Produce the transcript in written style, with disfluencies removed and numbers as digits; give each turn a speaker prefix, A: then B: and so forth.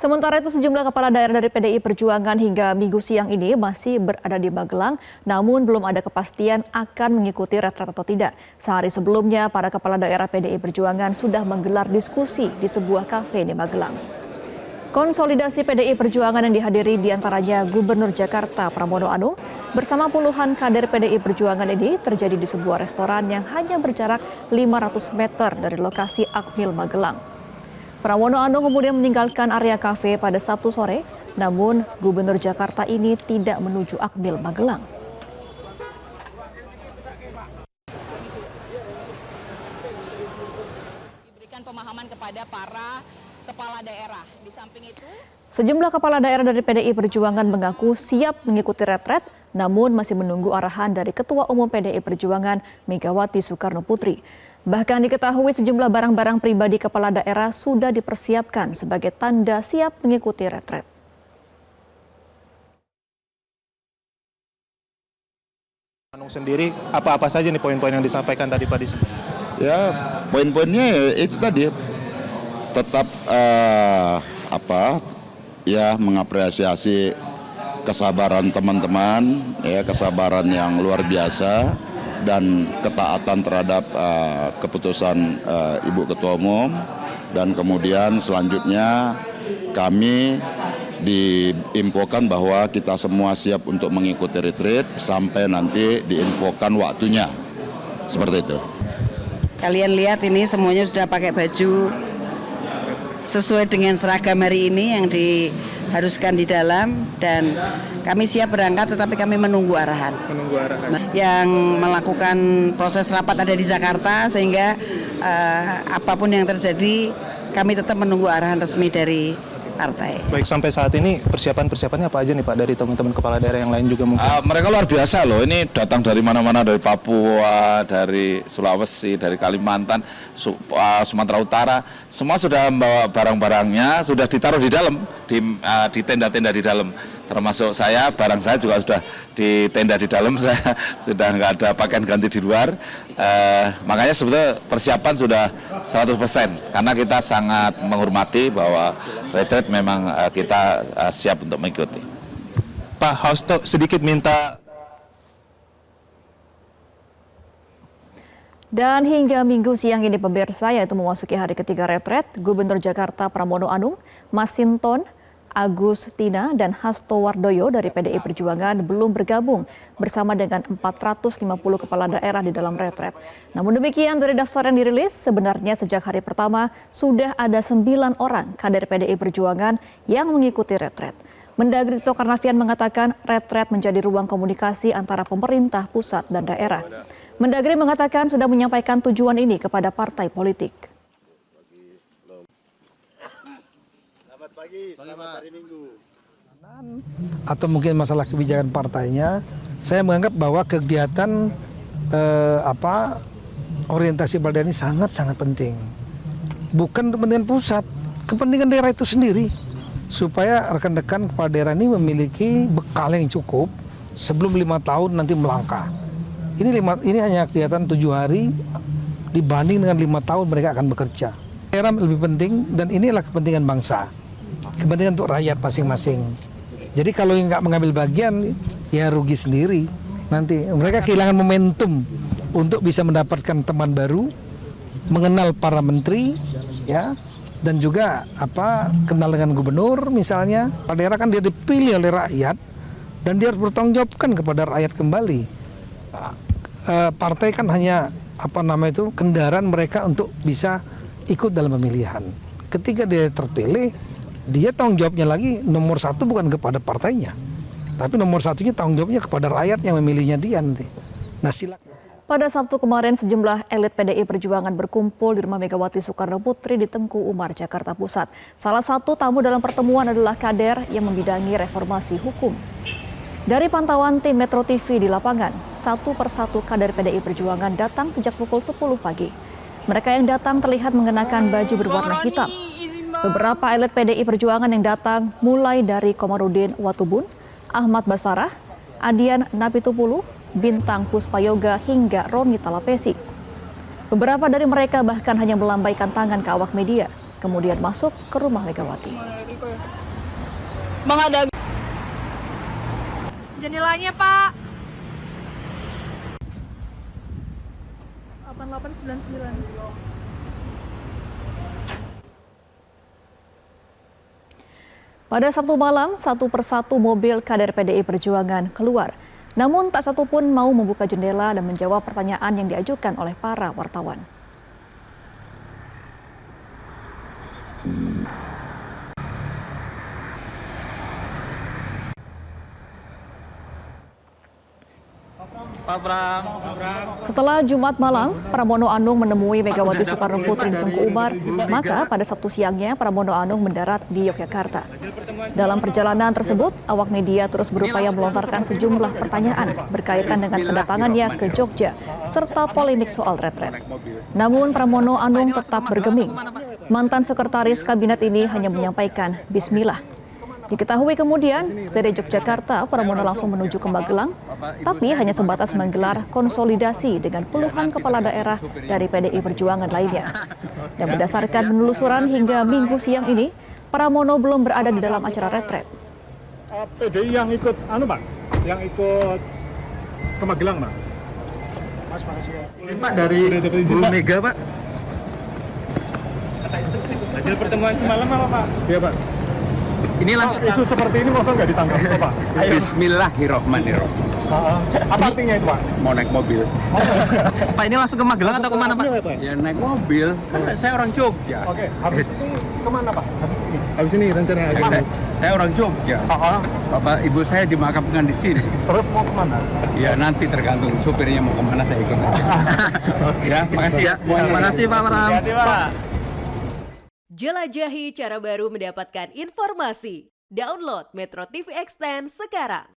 A: Sementara itu sejumlah kepala daerah dari PDI Perjuangan hingga Minggu siang ini masih berada di Magelang, namun belum ada kepastian akan mengikuti retret atau tidak. Sehari sebelumnya, para kepala daerah PDI Perjuangan sudah menggelar diskusi di sebuah kafe di Magelang. Konsolidasi PDI Perjuangan yang dihadiri diantaranya Gubernur Jakarta Pramono Anung bersama puluhan kader PDI Perjuangan ini terjadi di sebuah restoran yang hanya berjarak 500 meter dari lokasi Akmil Magelang. Pramono Anung kemudian meninggalkan area kafe pada Sabtu sore, namun Gubernur Jakarta ini tidak menuju Akmil Magelang.
B: Diberikan pemahaman kepada para kepala daerah. Di samping itu,
A: sejumlah kepala daerah dari PDI Perjuangan mengaku siap mengikuti retret, namun masih menunggu arahan dari Ketua Umum PDI Perjuangan Megawati Soekarno Putri. Bahkan diketahui sejumlah barang-barang pribadi kepala daerah sudah dipersiapkan sebagai tanda siap mengikuti retret.
C: Anung sendiri, apa-apa saja nih poin-poin yang disampaikan tadi Pak Disi?
D: Ya, poin-poinnya itu tadi tetap mengapresiasi kesabaran teman-teman, ya, kesabaran yang luar biasa dan ketaatan terhadap keputusan Ibu Ketua Umum. Dan kemudian selanjutnya kami diinfokan bahwa kita semua siap untuk mengikuti retreat sampai nanti diinfokan waktunya. Seperti itu.
E: Kalian lihat ini semuanya sudah pakai baju sesuai dengan seragam hari ini yang diharuskan di dalam, dan kami siap berangkat tetapi kami menunggu arahan. Yang melakukan proses rapat ada di Jakarta sehingga apapun yang terjadi kami tetap menunggu arahan resmi dari partai.
C: Baik, sampai saat ini persiapannya apa aja nih Pak dari teman-teman kepala daerah yang lain juga mungkin?
D: Mereka luar biasa loh, ini datang dari mana-mana, dari Papua, dari Sulawesi, dari Kalimantan, Sumatera Utara, semua sudah membawa barang-barangnya, sudah ditaruh di dalam, di tenda-tenda di dalam. Termasuk saya, barang saya juga sudah di tenda di dalam, saya sudah nggak ada pakaian ganti di luar. Makanya sebetulnya persiapan sudah 100%, karena kita sangat menghormati bahwa retret memang kita siap untuk mengikuti.
C: Pak Hasto sedikit minta.
A: Dan hingga Minggu siang ini pemirsa, yaitu memasuki hari ketiga retret, Gubernur Jakarta Pramono Anung, Masinton Agustina dan Hasto Wardoyo dari PDI Perjuangan belum bergabung bersama dengan 450 kepala daerah di dalam retret. Namun demikian, dari daftar yang dirilis, sebenarnya sejak hari pertama sudah ada 9 orang kader PDI Perjuangan yang mengikuti retret. Mendagri Tito Karnavian mengatakan retret menjadi ruang komunikasi antara pemerintah pusat dan daerah. Mendagri mengatakan sudah menyampaikan tujuan ini kepada partai politik.
F: Selamat hari Minggu. Atau mungkin masalah kebijakan partainya, saya menganggap bahwa kegiatan orientasi pada ini sangat-sangat penting. Bukan kepentingan pusat, kepentingan daerah itu sendiri. Supaya rekan-rekan kepala daerah ini memiliki bekal yang cukup sebelum 5 tahun nanti melangkah. Ini hanya kegiatan 7 hari dibanding dengan 5 tahun mereka akan bekerja. Daerah lebih penting, dan inilah kepentingan bangsa. Kepentingan untuk rakyat masing-masing. Jadi kalau yang nggak mengambil bagian, ya rugi sendiri. Nanti mereka kehilangan momentum untuk bisa mendapatkan teman baru, mengenal para menteri, ya, dan juga kenal dengan gubernur misalnya. Pada daerah kan dia dipilih oleh rakyat dan dia harus bertanggung jawabkan kepada rakyat kembali. Partai kan hanya kendaraan mereka untuk bisa ikut dalam pemilihan. Ketika dia terpilih, dia tanggung jawabnya lagi nomor 1 bukan kepada partainya, tapi nomor 1-nya tanggung jawabnya kepada rakyat yang memilihnya dia nanti. Nah, silakan.
A: Pada Sabtu kemarin, sejumlah elit PDI Perjuangan berkumpul di rumah Megawati Soekarno Putri di Tengku Umar, Jakarta Pusat. Salah satu tamu dalam pertemuan adalah kader yang membidangi reformasi hukum. Dari pantauan tim Metro TV di lapangan, satu persatu kader PDI Perjuangan datang sejak pukul 10 pagi. Mereka yang datang terlihat mengenakan baju berwarna hitam. Beberapa elit PDI Perjuangan yang datang mulai dari Komarudin Watubun, Ahmad Basarah, Adian Napitupulu, Bintang Puspayoga hingga Roni Talapesi. Beberapa dari mereka bahkan hanya melambaikan tangan ke awak media. kemudian masuk ke rumah Megawati.
B: Bang, ada
G: Jendelanya, Pak. 8899.
A: Pada Sabtu malam, satu persatu mobil kader PDI Perjuangan keluar. Namun tak satu pun mau membuka jendela dan menjawab pertanyaan yang diajukan oleh para wartawan. Setelah Jumat malam, Pramono Anung menemui Megawati Soekarno Putri di Tengku Umar, maka pada Sabtu siangnya Pramono Anung mendarat di Yogyakarta. Dalam perjalanan tersebut, awak media terus berupaya melontarkan sejumlah pertanyaan berkaitan dengan kedatangannya ke Jogja, serta polemik soal retret. Namun Pramono Anung tetap bergeming. Mantan sekretaris kabinet ini hanya menyampaikan bismillah. Diketahui kemudian dari Yogyakarta, Pramono langsung menuju ke Magelang, tapi hanya sebatas menggelar konsolidasi dengan puluhan kepala daerah dari PDI Perjuangan lainnya. Dan berdasarkan penelusuran hingga Minggu siang ini, Pramono belum berada di dalam acara retret.
H: PDI yang ikut, Pak, yang ikut ke Magelang, Pak. Mas, makasih ya. Pak, dari Bu Mega, Pak. Hasil pertemuan semalam apa, Pak? Iya, Pak. Ini langsung isu seperti ini masa nggak ditangkap, Pak?
I: Bismillahirrahmanirrahim.
H: Apa artinya itu, Pak?
I: Mau naik mobil.
J: Pak, ini langsung ke Magelang atau kemana, Pak?
I: Ya naik mobil, kan saya orang Jogja.
H: Oke, habis ini kemana, Pak? Habis ini rencananya.
I: Saya orang Jogja. Bapak ibu saya dimakamkan di sini.
H: Terus mau kemana?
I: Ya nanti tergantung supirnya mau kemana, saya ikut aja. Ya, makasih ya.
J: Terima kasih, Pak Pram.
K: Jelajahi cara baru mendapatkan informasi. Download Metro TV Extend sekarang.